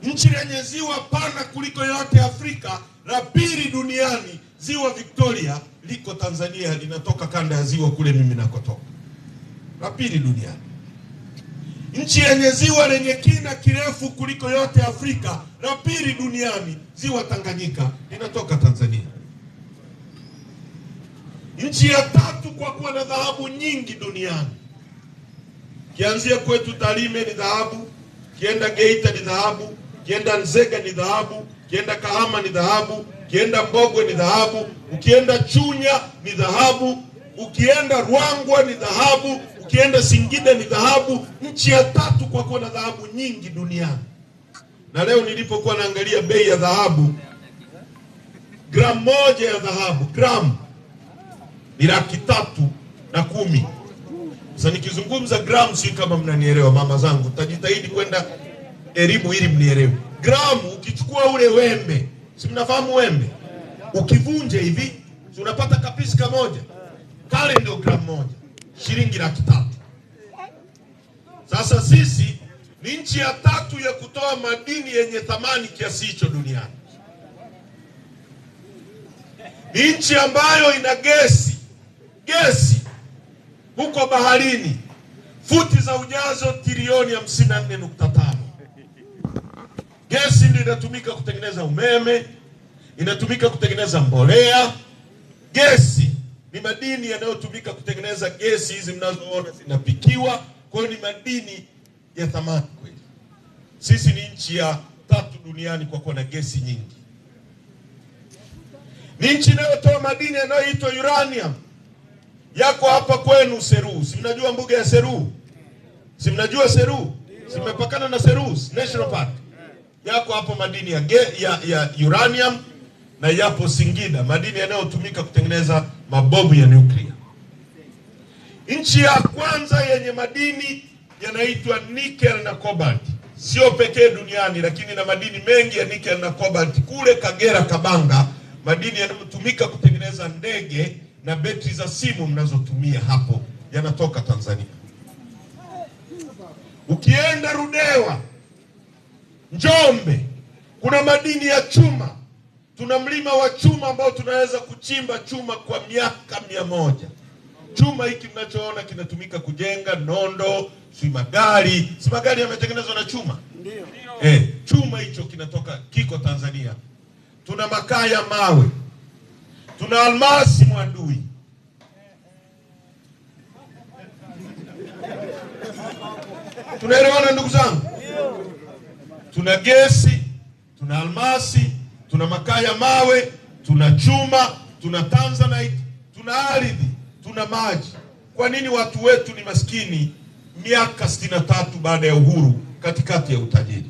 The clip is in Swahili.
Nchi lenye ziwa pana kuliko yote Afrika, la pili duniani, ziwa Victoria liko Tanzania, linatoka kanda ya ziwa kule mimi nakotoka. La pili duniani. Nchi yenye ziwa lenye kina kirefu kuliko yote Afrika, la pili duniani, ziwa Tanganyika, linatoka Tanzania. Nchi ya tatu kwa kuwa na dhahabu nyingi duniani. Kianzia kwetu Tarime ni dhahabu, kienda Geita ni dhahabu, kienda Nzega ni dhahabu, kienda Kahama ni dhahabu, kienda Mbogwe ni dhahabu, ukienda Chunya ni dhahabu, ukienda Ruangwa ni dhahabu, ukienda Singida ni dhahabu. Nchi ya tatu kwa kuwa na dhahabu nyingi duniani. Na leo nilipokuwa naangalia bei ya dhahabu, gramu moja ya dhahabu, gramu ni 310,000. Sasa nikizungumza gramu, si kama mnanielewa mama zangu, tajitahidi kwenda elimu ili mnielewe. Gramu ukichukua ule wembe, si mnafahamu wembe, ukivunje hivi si unapata kapisi kamoja, kale ndio gramu moja, shilingi 300,000. Sasa sisi ni nchi ya tatu ya kutoa madini yenye thamani kiasi hicho duniani. Ni nchi ambayo ina gesi huko baharini, futi za ujazo trilioni 54.5. Gesi ndio inatumika kutengeneza umeme, inatumika kutengeneza mbolea. Gesi ni madini yanayotumika kutengeneza gesi hizi mnazoona zinapikiwa. Kwa hiyo ni madini ya thamani kweli. Sisi ni nchi ya tatu duniani kwa kuwa na gesi nyingi. Ni nchi inayotoa madini yanayoitwa uranium. Yako hapa kwenu Seru. Si mnajua mbuga ya Seru? Si mnajua Seru? Si mmepakana na Seru National Park? Yako hapo madini ya uranium, na yapo Singida madini yanayotumika kutengeneza mabomu ya nuclear. Nchi ya kwanza yenye madini yanaitwa nickel na cobalt. Sio pekee duniani, lakini na madini mengi ya nickel na cobalt kule Kagera Kabanga, madini yanayotumika kutengeneza ndege na betri za simu mnazotumia hapo yanatoka Tanzania. Ukienda Rudewa, Njombe, kuna madini ya chuma. Tuna mlima wa chuma ambao tunaweza kuchimba chuma kwa miaka 100. Chuma hiki mnachoona kinatumika kujenga nondo, si magari yametengenezwa na chuma. Ndio. Chuma hicho kiko Tanzania. Tuna makaa ya mawe. Tuna almasi Mwandui. Tunaelewana ndugu zangu? Tuna gesi, tuna almasi, tuna makaa ya mawe, tuna chuma, tuna tanzanite, tuna ardhi, tuna maji. Kwa nini watu wetu ni maskini miaka 63 baada ya uhuru katikati ya utajiri?